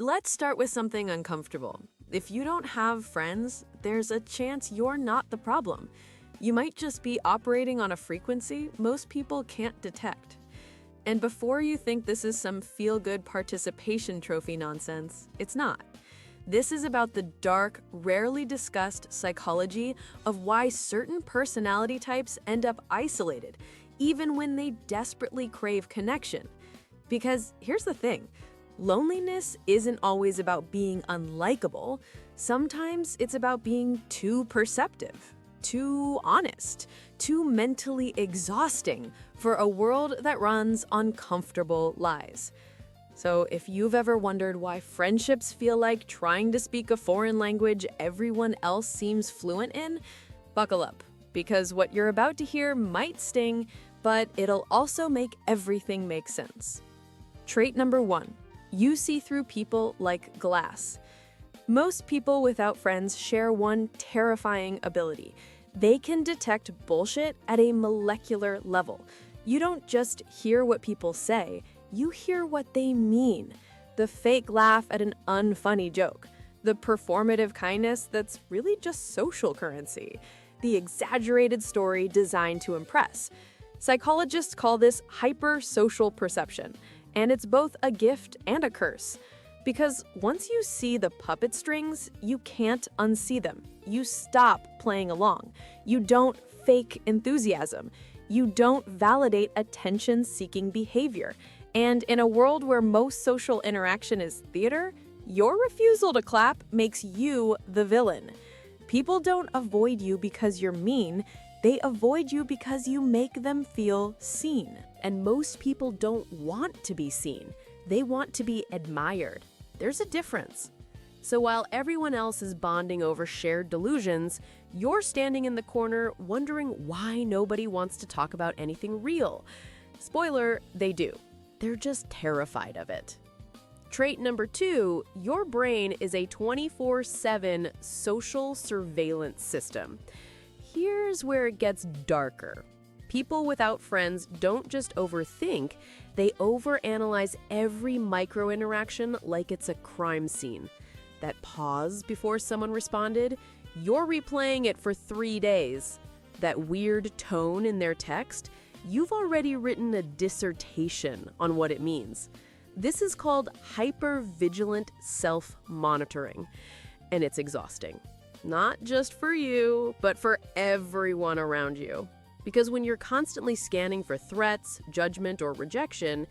Let's start with something uncomfortable. If you don't have friends, there's a chance you're not the problem. You might just be operating on a frequency most people can't detect. And before you think this is some feel-good participation trophy nonsense, it's not. This is about the dark, rarely discussed psychology of why certain personality types end up isolated, even when they desperately crave connection. Because here's the thing, loneliness isn't always about being unlikable. Sometimes it's about being too perceptive, too honest, too mentally exhausting for a world that runs on comfortable lies. So if you've ever wondered why friendships feel like trying to speak a foreign language everyone else seems fluent in, buckle up, because what you're about to hear might sting, but it'll also make everything make sense. Trait number 1. You see through people like glass. Most people without friends share one terrifying ability. They can detect bullshit at a molecular level. You don't just hear what people say, you hear what they mean. The fake laugh at an unfunny joke. The performative kindness that's really just social currency. The exaggerated story designed to impress. Psychologists call this hypersocial perception, and it's both a gift and a curse. Because once you see the puppet strings, you can't unsee them. You stop playing along. You don't fake enthusiasm. You don't validate attention-seeking behavior. And in a world where most social interaction is theater, your refusal to clap makes you the villain. People don't avoid you because you're mean, they avoid you because you make them feel seen. And most people don't want to be seen, they want to be admired. There's a difference. So while everyone else is bonding over shared delusions, you're standing in the corner wondering why nobody wants to talk about anything real. Spoiler, they do. They're just terrified of it. Trait number 2, your brain is a 24/7 social surveillance system. Here's where it gets darker. People without friends don't just overthink, they overanalyze every micro-interaction like it's a crime scene. That pause before someone responded, you're replaying it for 3 days. That weird tone in their text, you've already written a dissertation on what it means. This is called hypervigilant self-monitoring, and it's exhausting. Not just for you, but for everyone around you. Because when you're constantly scanning for threats, judgment, or rejection,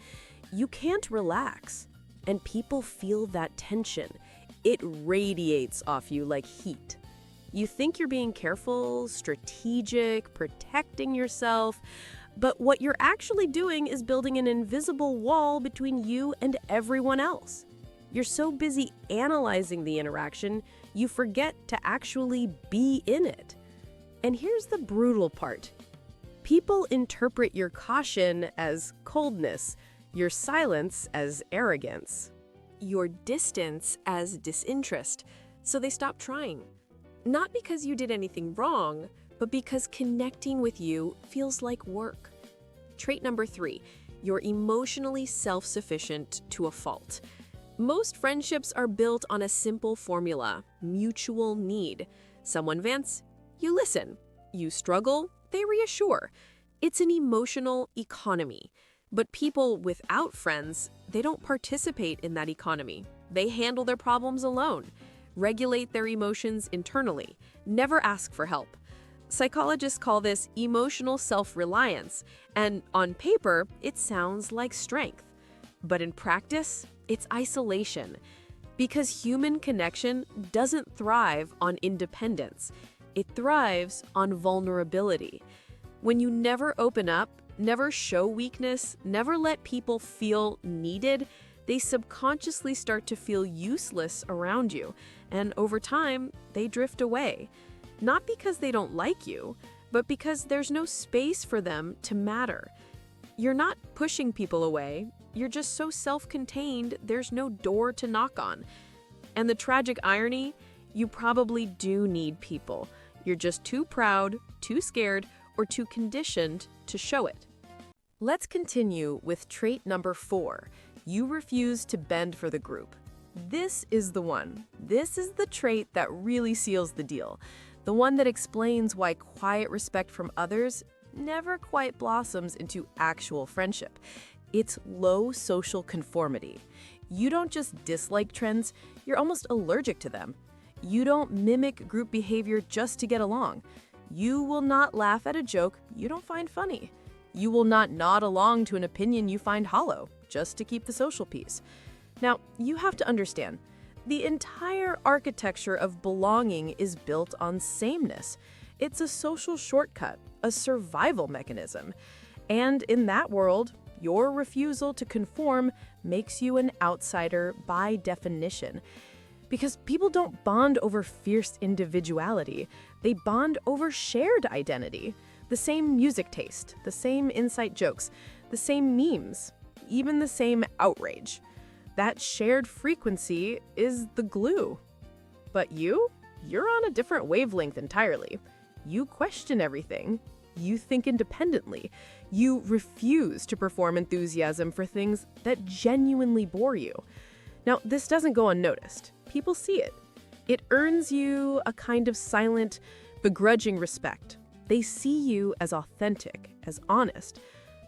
you can't relax. And people feel that tension. It radiates off you like heat. You think you're being careful, strategic, protecting yourself, but what you're actually doing is building an invisible wall between you and everyone else. You're so busy analyzing the interaction, you forget to actually be in it. And here's the brutal part. People interpret your caution as coldness, your silence as arrogance, your distance as disinterest, so they stop trying. Not because you did anything wrong, but because connecting with you feels like work. Trait number 3, you're emotionally self-sufficient to a fault. Most friendships are built on a simple formula, mutual need. Someone vents, you listen. You struggle, they reassure. It's an emotional economy. But people without friends, they don't participate in that economy. They handle their problems alone, regulate their emotions internally, never ask for help. Psychologists call this emotional self-reliance, and on paper, it sounds like strength. But in practice, it's isolation. Because human connection doesn't thrive on independence. It thrives on vulnerability. When you never open up, never show weakness, never let people feel needed, they subconsciously start to feel useless around you, and over time, they drift away. Not because they don't like you, but because there's no space for them to matter. You're not pushing people away, you're just so self-contained, there's no door to knock on. And the tragic irony, you probably do need people. You're just too proud, too scared, or too conditioned to show it. Let's continue with trait number 4. You refuse to bend for the group. This is the one. This is the trait that really seals the deal. The one that explains why quiet respect from others never quite blossoms into actual friendship. It's low social conformity. You don't just dislike trends, you're almost allergic to them. You don't mimic group behavior just to get along. You will not laugh at a joke you don't find funny. You will not nod along to an opinion you find hollow, just to keep the social peace. Now, you have to understand, the entire architecture of belonging is built on sameness. It's a social shortcut, a survival mechanism. And in that world, your refusal to conform makes you an outsider by definition. Because people don't bond over fierce individuality, they bond over shared identity. The same music taste, the same inside jokes, the same memes, even the same outrage. That shared frequency is the glue. But you're on a different wavelength entirely. You question everything. You think independently. You refuse to perform enthusiasm for things that genuinely bore you. Now, this doesn't go unnoticed. People see it. It earns you a kind of silent, begrudging respect. They see you as authentic, as honest.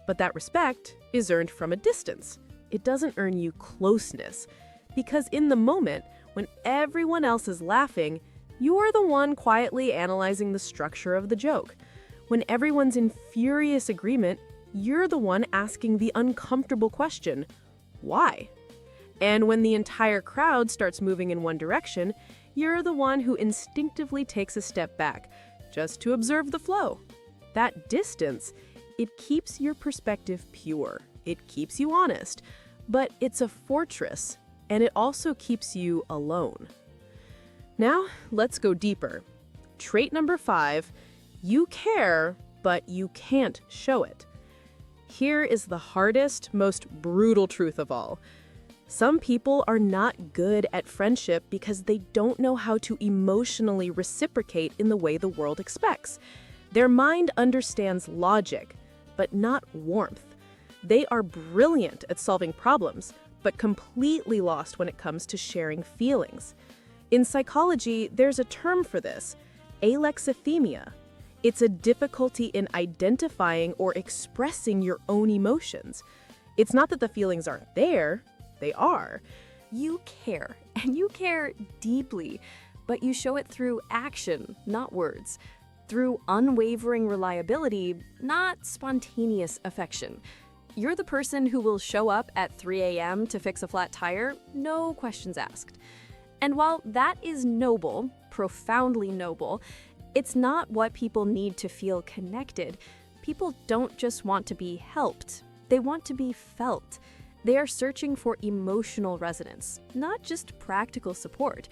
But that respect is earned from a distance. It doesn't earn you closeness. Because in the moment, when everyone else is laughing, you're the one quietly analyzing the structure of the joke. When everyone's in furious agreement, you're the one asking the uncomfortable question, why? And when the entire crowd starts moving in one direction, you're the one who instinctively takes a step back, just to observe the flow. That distance, it keeps your perspective pure. It keeps you honest. But it's a fortress, and it also keeps you alone. Now, let's go deeper. Trait number 5, you care, but you can't show it. Here is the hardest, most brutal truth of all. Some people are not good at friendship because they don't know how to emotionally reciprocate in the way the world expects. Their mind understands logic, but not warmth. They are brilliant at solving problems, but completely lost when it comes to sharing feelings. In psychology, there's a term for this, Alexithymia. It's a difficulty in identifying or expressing your own emotions. It's not that the feelings aren't there. They are. You care, and you care deeply, but you show it through action, not words. Through unwavering reliability, not spontaneous affection. You're the person who will show up at 3 a.m. to fix a flat tire, no questions asked. And while that is noble, profoundly noble, it's not what people need to feel connected. People don't just want to be helped, they want to be felt. They are searching for emotional resonance, not just practical support.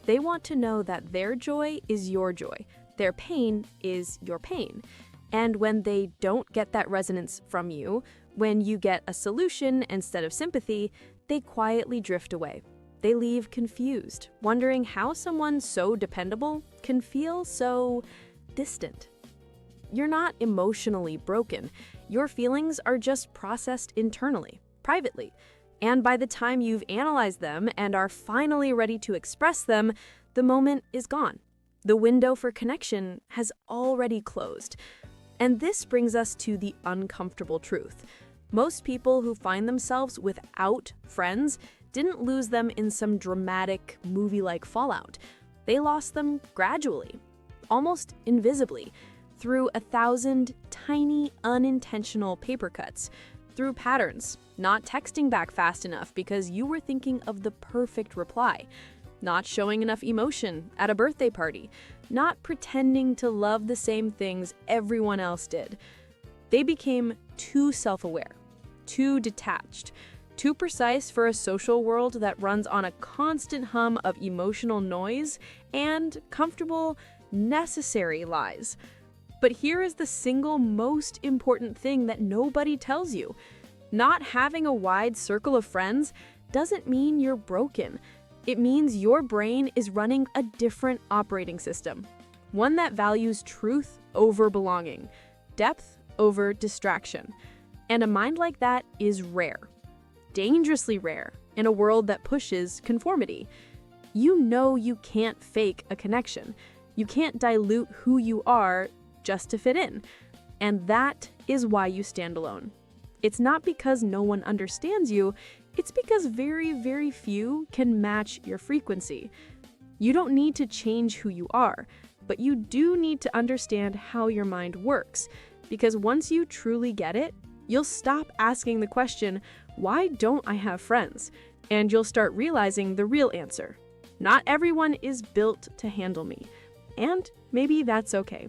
They want to know that their joy is your joy, their pain is your pain. And when they don't get that resonance from you, when you get a solution instead of sympathy, they quietly drift away. They leave confused, wondering how someone so dependable can feel so distant. You're not emotionally broken. Your feelings are just processed internally, privately. And by the time you've analyzed them and are finally ready to express them, the moment is gone. The window for connection has already closed. And this brings us to the uncomfortable truth. Most people who find themselves without friends didn't lose them in some dramatic, movie-like fallout. They lost them gradually, almost invisibly, through 1,000 tiny, unintentional paper cuts, through patterns, not texting back fast enough because you were thinking of the perfect reply, not showing enough emotion at a birthday party, not pretending to love the same things everyone else did. They became too self-aware, too detached, too precise for a social world that runs on a constant hum of emotional noise and comfortable, necessary lies. But here is the single most important thing that nobody tells you. Not having a wide circle of friends doesn't mean you're broken. It means your brain is running a different operating system, one that values truth over belonging, depth over distraction. And a mind like that is rare, dangerously rare, in a world that pushes conformity. You know you can't fake a connection. You can't dilute who you are just to fit in. And that is why you stand alone. It's not because no one understands you, it's because very, very few can match your frequency. You don't need to change who you are, but you do need to understand how your mind works, because once you truly get it, you'll stop asking the question, why don't I have friends? And you'll start realizing the real answer. Not everyone is built to handle me. And maybe that's okay.